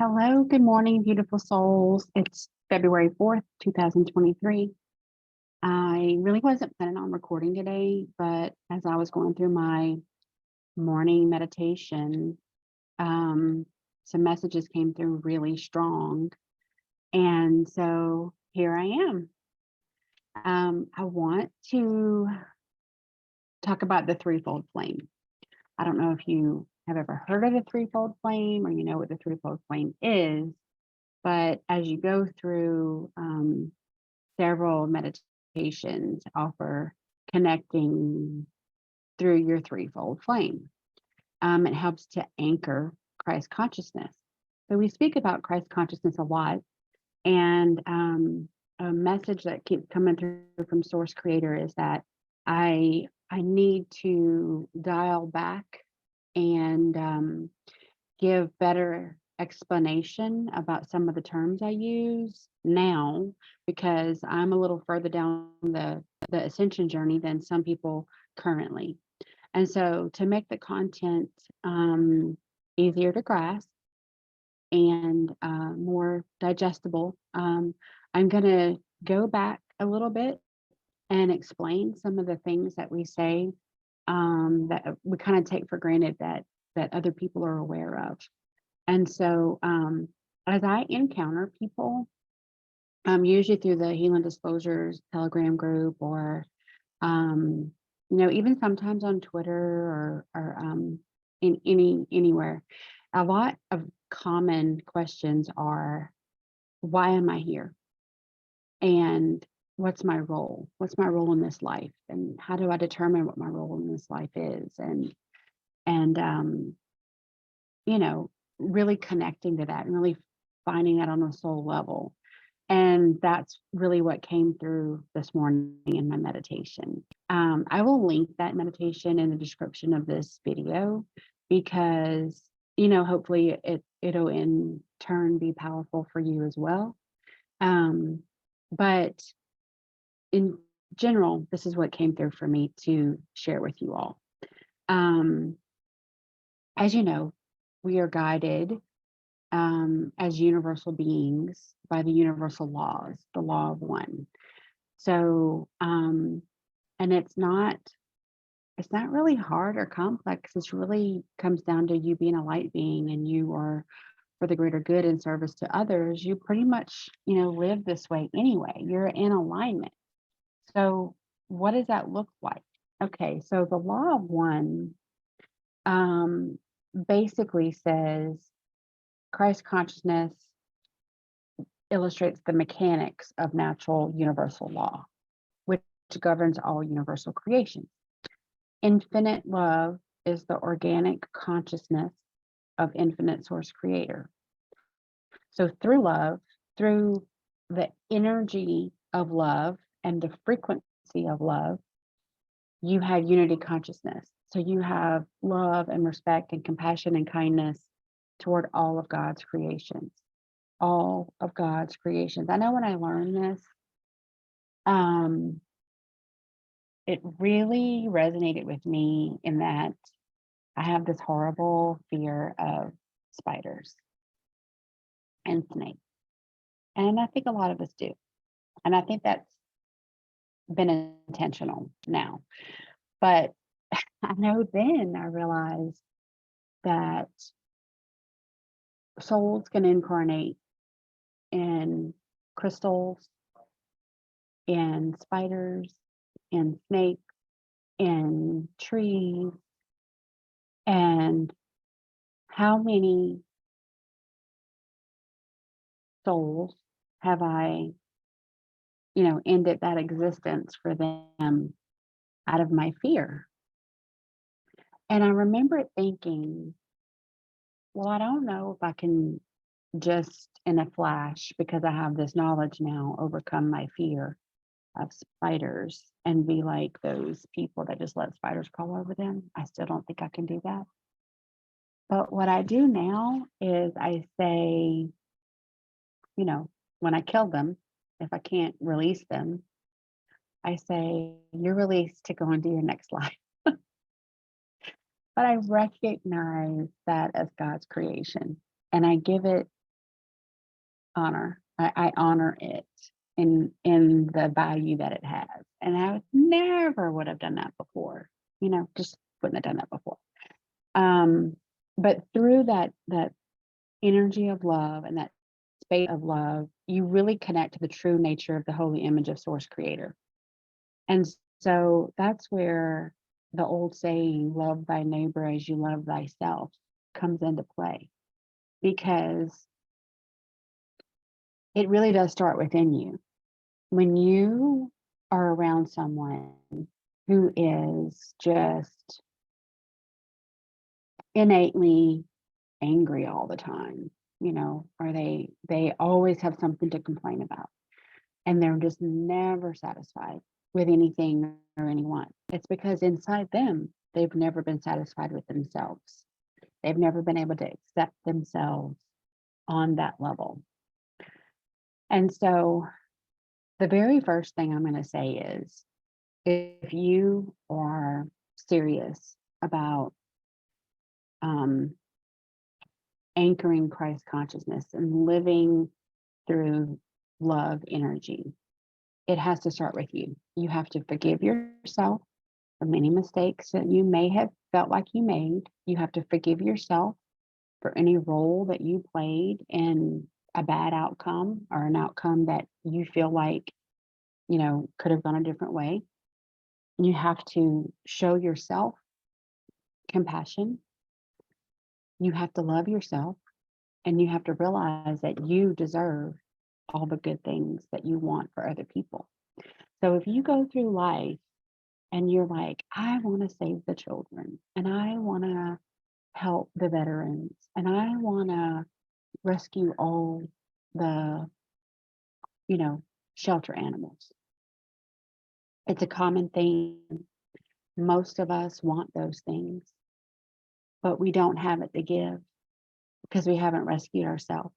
Hello, good morning, beautiful souls. It's February 4th, 2023. I really wasn't planning on recording today, but as I was going through my morning meditation, some messages came through really strong. And so here I am. I want to talk about the threefold flame. I don't know if you have ever heard of the threefold flame or you know what the threefold flame is. But as you go through several meditations, offer connecting through your threefold flame. It helps to anchor Christ consciousness. So we speak about Christ consciousness a lot, and a message that keeps coming through from Source Creator is that I need to dial back and give better explanation about some of the terms I use now, because I'm a little further down the ascension journey than some people currently. And so to make the content easier to grasp and more digestible, I'm going to go back a little bit and explain some of the things that we say that we kind of take for granted that other people are aware of. And so as I encounter people, usually through the Healing Disclosures Telegram group, or even sometimes on Twitter or in anywhere, a lot of common questions are, why am I here? And what's my role? What's my role in this life? And how do I determine what my role in this life is? And really connecting to that and really finding that on a soul level. And that's really what came through this morning in my meditation. I will link that meditation in the description of this video because, hopefully it'll in turn be powerful for you as well. But in general, this is what came through for me to share with you all. As you know, we are guided as universal beings by the universal laws, the law of one. So, and it's not really hard or complex. It really comes down to you being a light being, and you are for the greater good and service to others. You pretty much, live this way anyway. You're in alignment. So what does that look like? Okay, so the law of one basically says Christ consciousness illustrates the mechanics of natural universal law, which governs all universal creation. Infinite love is the organic consciousness of infinite source creator. So through love, through the energy of love and the frequency of love, you have unity consciousness. So you have love and respect and compassion and kindness toward all of God's creations. All of God's creations. I know when I learned this, it really resonated with me in that I have this horrible fear of spiders and snakes. And I think a lot of us do. And I think that's been intentional now. But I know then I realized that souls can incarnate in crystals, in spiders, in snakes, in trees. And how many souls have I, ended that existence for them out of my fear? And I remember thinking, well, I don't know if I can just in a flash, because I have this knowledge now, overcome my fear of spiders and be like those people that just let spiders crawl over them. I still don't think I can do that. But what I do now is I say, when I kill them, if I can't release them, I say, you're released to go into your next life. But I recognize that as God's creation, and I give it honor. I honor it in the value that it has. And I never would have done that before. Just wouldn't have done that before. But through that energy of love and that space of love, you really connect to the true nature of the holy image of Source Creator. And so that's where the old saying, love thy neighbor as you love thyself, comes into play, because it really does start within you. When you are around someone who is just innately angry all the time, or they always have something to complain about, and they're just never satisfied with anything or anyone, it's because inside them, they've never been satisfied with themselves. They've never been able to accept themselves on that level. And so the very first thing I'm going to say is, if you are serious about anchoring Christ consciousness and living through love energy, it has to start with you. You have to forgive yourself for many mistakes that you may have felt like you made. You have to forgive yourself for any role that you played in a bad outcome, or an outcome that you feel like, could have gone a different way. You have to show yourself compassion. You have to love yourself, and you have to realize that you deserve all the good things that you want for other people. So if you go through life and you're like, I want to save the children, and I want to help the veterans, and I want to rescue all the, shelter animals. It's a common thing. Most of us want those things, but we don't have it to give because we haven't rescued ourselves,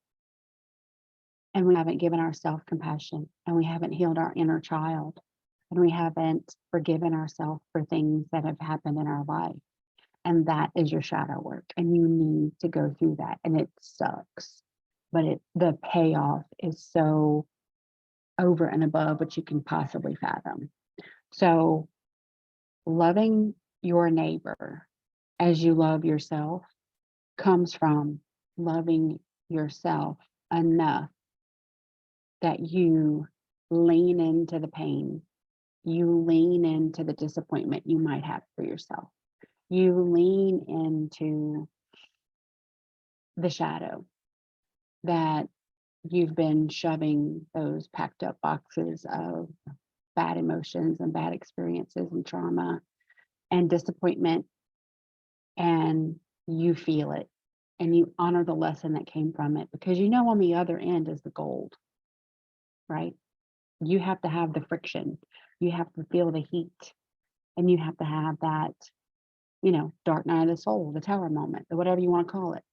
and we haven't given ourselves compassion, and we haven't healed our inner child, and we haven't forgiven ourselves for things that have happened in our life. And that is your shadow work, and you need to go through that. And it sucks, but the payoff is so over and above what you can possibly fathom. So loving your neighbor as you love yourself comes from loving yourself enough that you lean into the pain, you lean into the disappointment you might have for yourself, you lean into the shadow that you've been shoving those packed up boxes of bad emotions and bad experiences and trauma and disappointment, and you feel it, and you honor the lesson that came from it, because on the other end is the gold, right? You have to have the friction, you have to feel the heat, and you have to have that, dark night of the soul, the tower moment, or whatever you want to call it.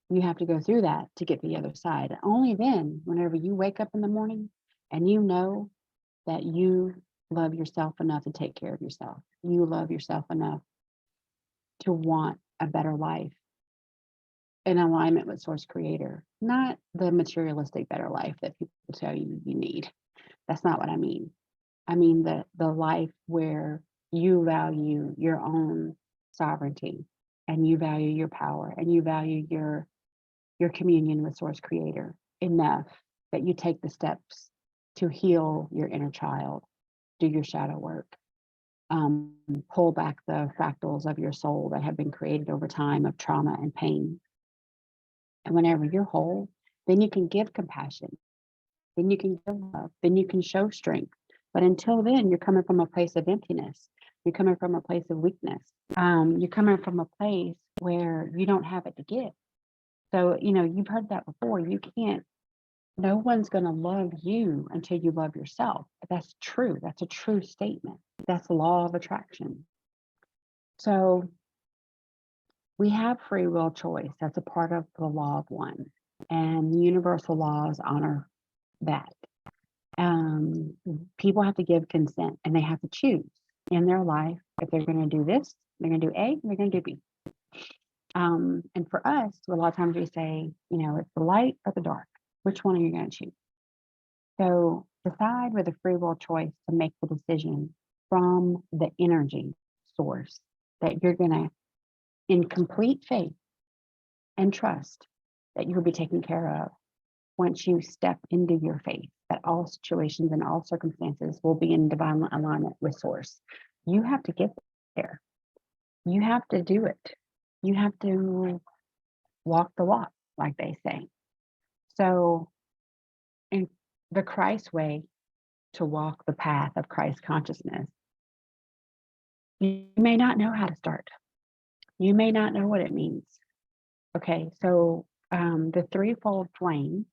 You have to go through that to get to the other side. And only then, whenever you wake up in the morning and you know that you love yourself enough to take care of yourself, you love yourself enough to want a better life in alignment with Source Creator, not the materialistic better life that people tell you you need. That's not what I mean. I mean the life where you value your own sovereignty, and you value your power, and you value your communion with Source Creator enough that you take the steps to heal your inner child, do your shadow work, pull back the fractals of your soul that have been created over time of trauma and pain. And whenever you're whole, then you can give compassion, then you can give love, then you can show strength. But until then, you're coming from a place of emptiness. You're coming from a place of weakness. You're coming from a place where you don't have it to give. So, you've heard that before. No one's going to love you until you love yourself. That's true. That's a true statement. That's the law of attraction. So we have free will choice. That's a part of the law of one. And the universal laws honor that. People have to give consent, and they have to choose in their life if they're going to do this, they're going to do A, and they're going to do B. And for us, a lot of times we say, it's the light or the dark. Which one are you going to choose? So decide with a free will choice to make the decision from the energy source that you're going to, in complete faith and trust, that you'll be taken care of once you step into your faith, that all situations and all circumstances will be in divine alignment with source. You have to get there. You have to do it. You have to walk the walk, like they say. So in the Christ way, to walk the path of Christ consciousness, you may not know how to start. You may not know what it means. Okay, so the threefold flame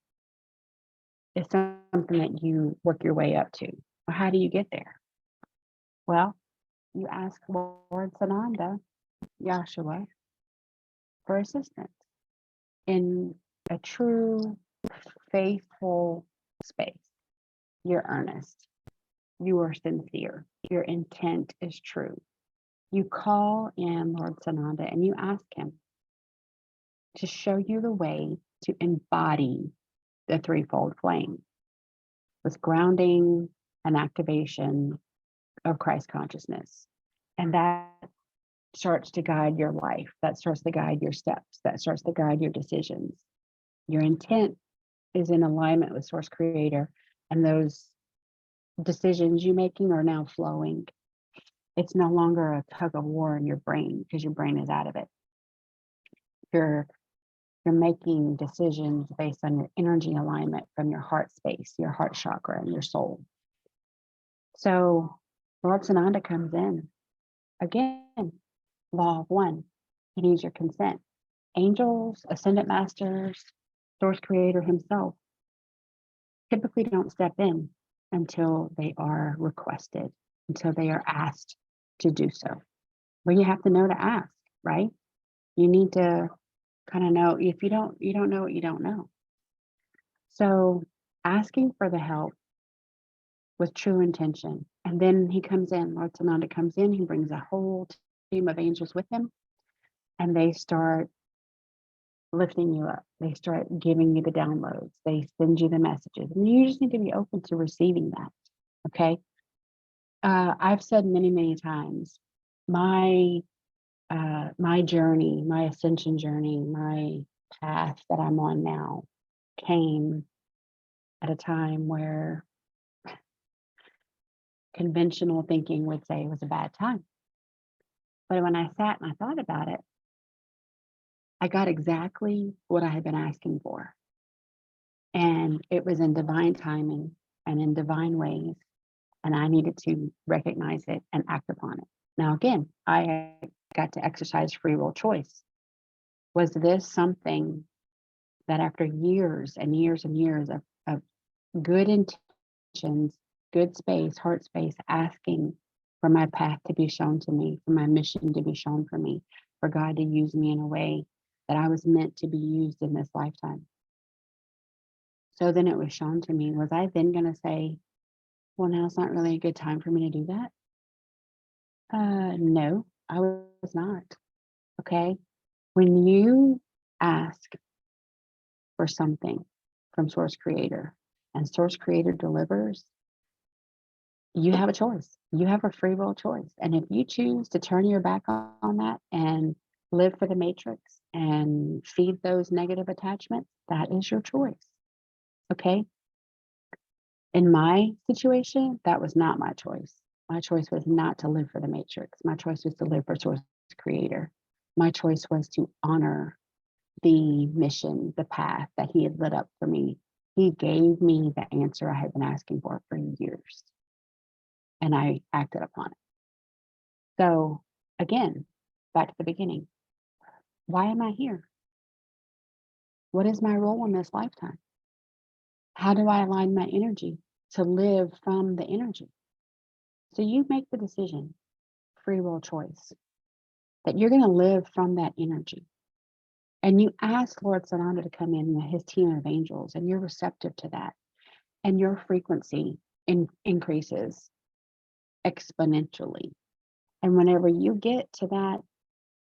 is something that you work your way up to. Well, how do you get there? Well, you ask Lord Sananda, Yahshua, for assistance in a true, faithful space. You're earnest. You are sincere. Your intent is true. You call in Lord Sananda and you ask him to show you the way to embody the threefold flame with grounding and activation of Christ consciousness. And that starts to guide your life. That starts to guide your steps. That starts to guide your decisions. Your intent is in alignment with Source Creator, and those decisions you making are now flowing. It's no longer a tug of war in your brain because your brain is out of it. You're making decisions based on your energy alignment from your heart space, your heart chakra, and your soul. So Lord Sananda comes in. Again, law of one. He needs your consent. Angels, ascendant masters, Source Creator himself typically don't step in until they are requested, until they are asked to do so. But you have to know to ask, right? You need to kind of know. If you don't know what you don't know. So asking for the help with true intention. And then he comes in, Lord Sananda comes in, he brings a whole team of angels with him, and they start lifting you up. They start giving you the downloads. They send you the messages. And you just need to be open to receiving that. Okay. I've said many, many times, my journey, my ascension journey, my path that I'm on now came at a time where conventional thinking would say it was a bad time. But when I sat and I thought about it, I got exactly what I had been asking for. And it was in divine timing and in divine ways. And I needed to recognize it and act upon it. Now, again, I got to exercise free will choice. Was this something that after years and years and years of good intentions, good space, heart space, asking for my path to be shown to me, for my mission to be shown for me, for God to use me in a way that I was meant to be used in this lifetime? So then it was shown to me. Was I then going to say, well, now it's not really a good time for me to do that? No, I was not. Okay. When you ask for something from Source Creator and Source Creator delivers, you have a choice. You have a free will choice. And if you choose to turn your back on that and live for the matrix and feed those negative attachments, that is your choice. Okay. In my situation, that was not my choice. My choice was not to live for the matrix. My choice was to live for Source Creator. My choice was to honor the mission, the path that he had lit up for me. He gave me the answer I had been asking for years, and I acted upon it. So again, back to the beginning. Why am I here? What is my role in this lifetime? How do I align my energy to live from the energy? So you make the decision, free will choice, that you're going to live from that energy. And you ask Lord Sananda to come in with his team of angels, and you're receptive to that. And your frequency increases exponentially. And whenever you get to that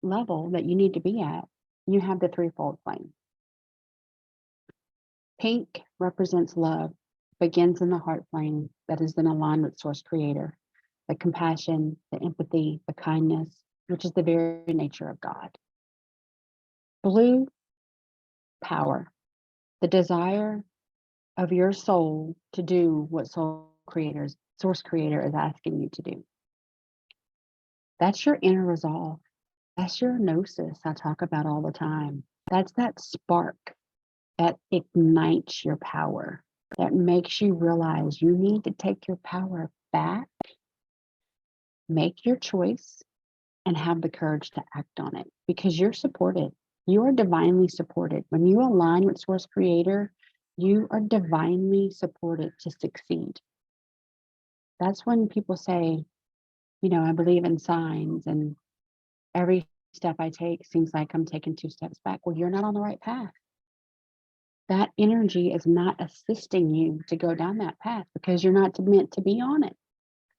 level that you need to be at, you have the threefold flame. Pink represents love, begins in the heart flame that is in aligned with Source Creator, the compassion, the empathy, the kindness, which is the very nature of God. Blue, power, the desire of your soul to do what Source Creator is asking you to do. That's your inner resolve. That's your gnosis I talk about all the time. That's that spark that ignites your power, that makes you realize you need to take your power back, make your choice, and have the courage to act on it because you're supported. You are divinely supported. When you align with Source Creator, you are divinely supported to succeed. That's when people say, you know, I believe in signs and every step I take seems like I'm taking 2 steps back. Well, you're not on the right path. That energy is not assisting you to go down that path because you're not meant to be on it.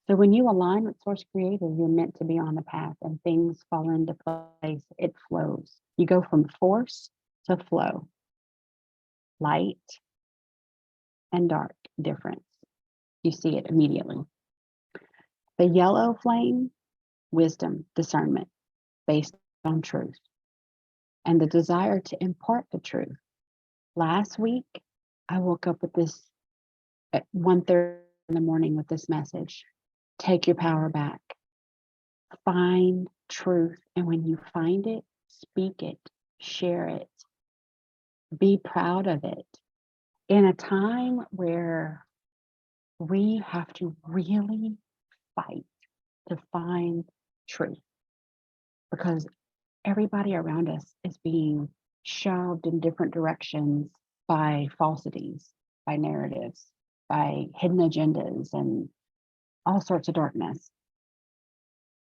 So when you align with Source Creator, you're meant to be on the path and things fall into place. It flows. You go from force to flow, light and dark difference. You see it immediately. The yellow flame, wisdom, discernment based on truth, and the desire to impart the truth. Last week, I woke up with this at 1:30 in the morning with this message. Take your power back. Find truth. And when you find it, speak it, share it, be proud of it. In a time where we have to really fight to find truth because everybody around us is being shoved in different directions by falsities, by narratives, by hidden agendas, and all sorts of darkness.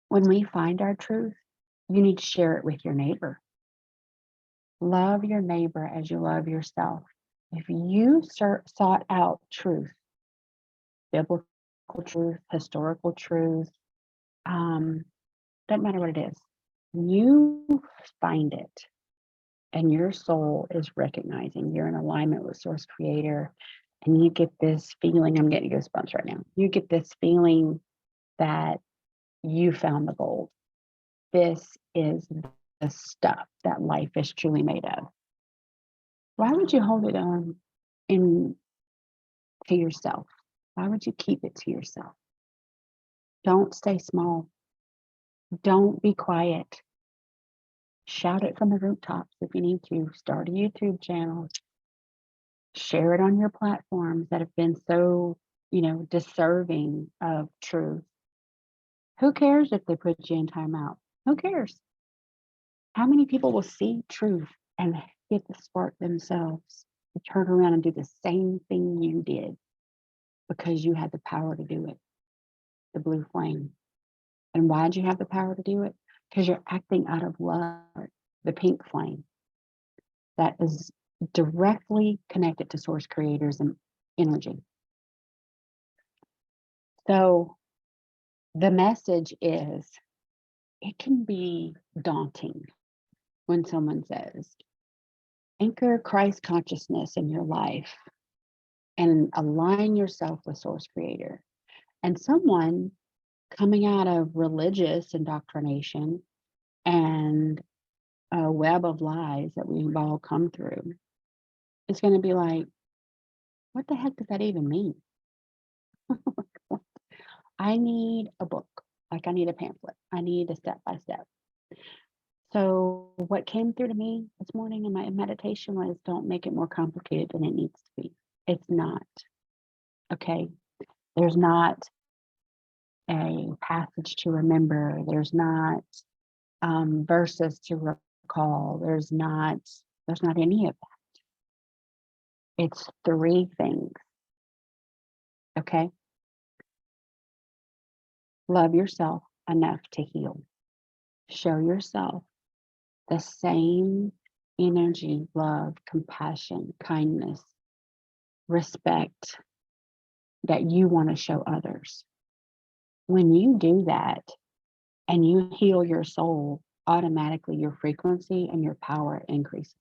When we find our truth, you need to share it with your neighbor. Love your neighbor as you love yourself. If you sought out truth, biblical truth, historical truth, doesn't matter what it is, you find it and your soul is recognizing you're in alignment with Source Creator, and you get this feeling, I'm getting goosebumps right now. You get this feeling that you found the gold. This is the stuff that life is truly made of. Why would you hold it on to yourself? Why would you keep it to yourself? Don't stay small. Don't be quiet. Shout it from the rooftops if you need to. Start a YouTube channel. Share it on your platforms that have been so, deserving of truth. Who cares if they put you in timeout? Who cares? How many people will see truth and get the spark themselves to turn around and do the same thing you did because you had the power to do it? The blue flame. And why did you have the power to do it? Because you're acting out of love. The pink flame that is directly connected to Source Creator's energy. So the message is, it can be daunting when someone says, anchor Christ consciousness in your life and align yourself with Source Creator. And someone coming out of religious indoctrination and a web of lies that we've all come through is going to be like, what the heck does that even mean? I need a book, like I need a pamphlet. I need a step-by-step. So what came through to me this morning in my meditation was, don't make it more complicated than it needs to be. It's not. Okay? There's not a passage to remember. There's not verses to recall. There's not any of that. It's 3 things. Okay? Love yourself enough to heal. Show yourself the same energy, love, compassion, kindness, respect that you want to show others. When you do that and you heal your soul, automatically your frequency and your power increases.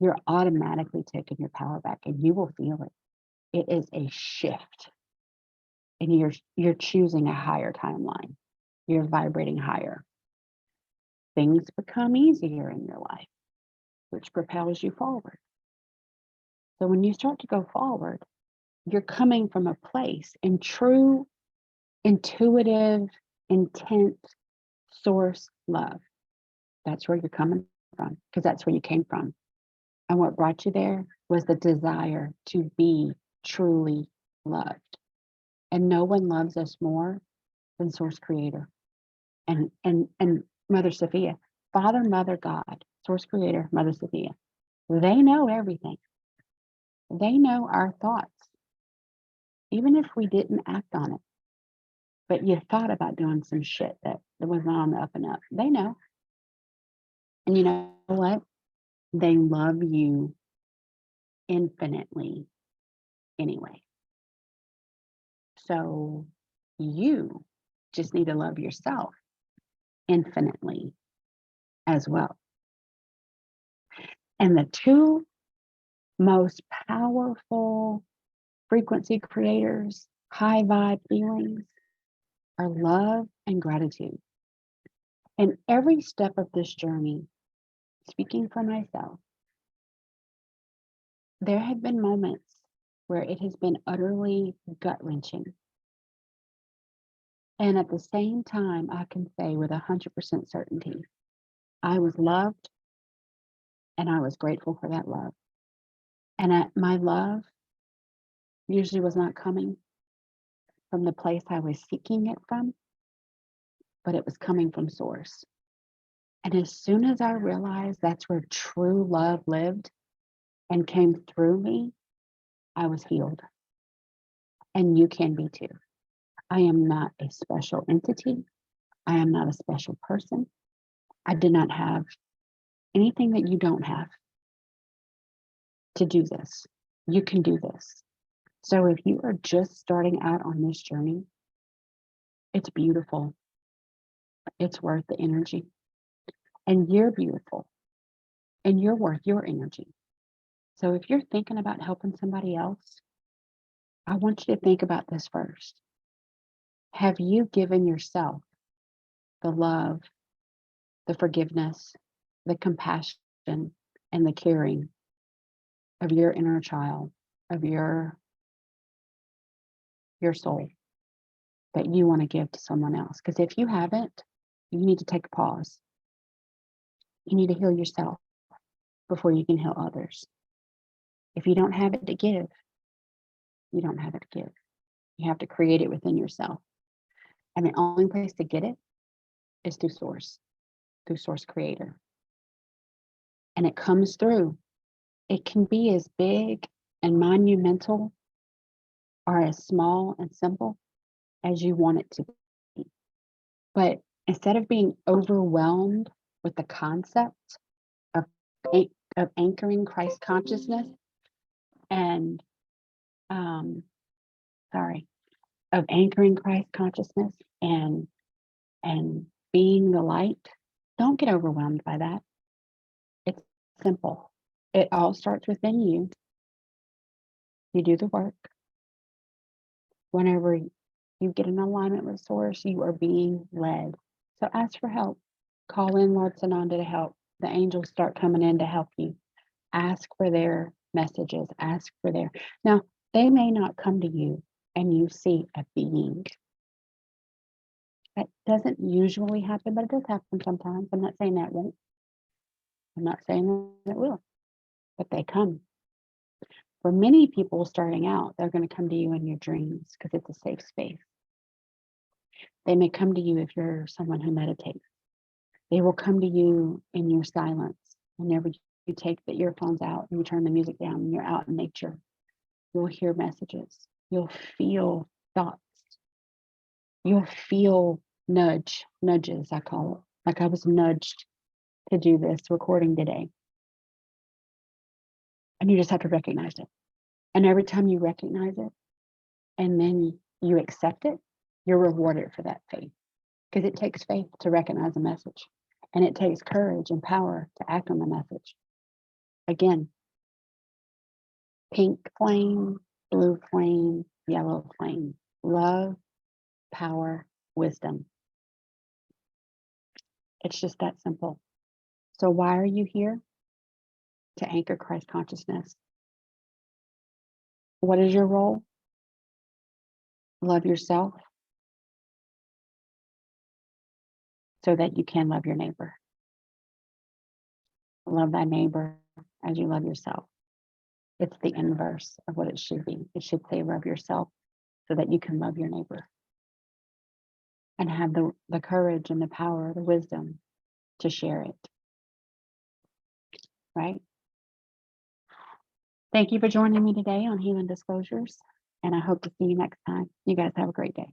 you're automatically taking your power back, and you will feel it. It is a shift, and you're choosing a higher timeline. You're vibrating higher. Things become easier in your life, which propels you forward. So when you start to go forward, you're coming from a place in true, intuitive, intense source love. That's where you're coming from, because that's where you came from. And what brought you there was the desire to be truly loved. And no one loves us more than Source Creator and Mother Sophia. Father, Mother, God, Source Creator, Mother Sophia. They know everything. They know our thoughts, even if we didn't act on it. But you thought about doing some shit that was not on the up and up. They know. And you know what? They love you infinitely anyway. So you just need to love yourself infinitely as well. And the two most powerful frequency creators, high vibe feelings, are love and gratitude. And every step of this journey, speaking for myself, there have been moments where it has been utterly gut-wrenching. And at the same time, I can say with 100% certainty, I was loved and I was grateful for that love. And my love usually was not coming from the place I was seeking it from, but it was coming from Source. And as soon as I realized that's where true love lived and came through me, I was healed. And you can be too. I am not a special entity. I am not a special person. I did not have anything that you don't have to do this. You can do this. So if you are just starting out on this journey, it's beautiful. It's worth the energy. And you're beautiful. And you're worth your energy. So if you're thinking about helping somebody else, I want you to think about this first. Have you given yourself the love, the forgiveness, the compassion, and the caring of your inner child, of your soul that you want to give to someone else? Because if you haven't, you need to take a pause. You need to heal yourself before you can heal others. If you don't have it to give, you don't have it to give. You have to create it within yourself. And the only place to get it is through Source Creator. And it comes through. It can be as big and monumental or as small and simple as you want it to be. But instead of being overwhelmed with the concept of anchoring Christ consciousness and of anchoring Christ consciousness and being the light, don't get overwhelmed by that. It's simple. It all starts within you. You do the work. Whenever you get in alignment with Source, you are being led. So ask for help. Call in Lord Sananda to help. The angels start coming in to help you. Ask for their messages. Ask for their. Now, they may not come to you and you see a being. That doesn't usually happen, but it does happen sometimes. I'm not saying that won't. I'm not saying that it will, but they come. For many people starting out, they're going to come to you in your dreams because it's a safe space. They may come to you if you're someone who meditates. They will come to you in your silence. Whenever you take the earphones out and you turn the music down and you're out in nature, you'll hear messages. You'll feel thoughts. You'll feel nudges, I call it. Like I was nudged to do this recording today. And you just have to recognize it. And every time you recognize it and then you accept it, you're rewarded for that faith. Because it takes faith to recognize a message. And it takes courage and power to act on the message. Again, pink flame, blue flame, yellow flame. Love, power, wisdom. It's just that simple. So why are you here? To anchor Christ consciousness. What is your role? Love yourself so that you can love your neighbor. Love thy neighbor as you love yourself. It's the inverse of what it should be. It should say love yourself so that you can love your neighbor and have the courage and the power, the wisdom to share it. Right? Thank you for joining me today on Healing Disclosures, and I hope to see you next time. You guys have a great day.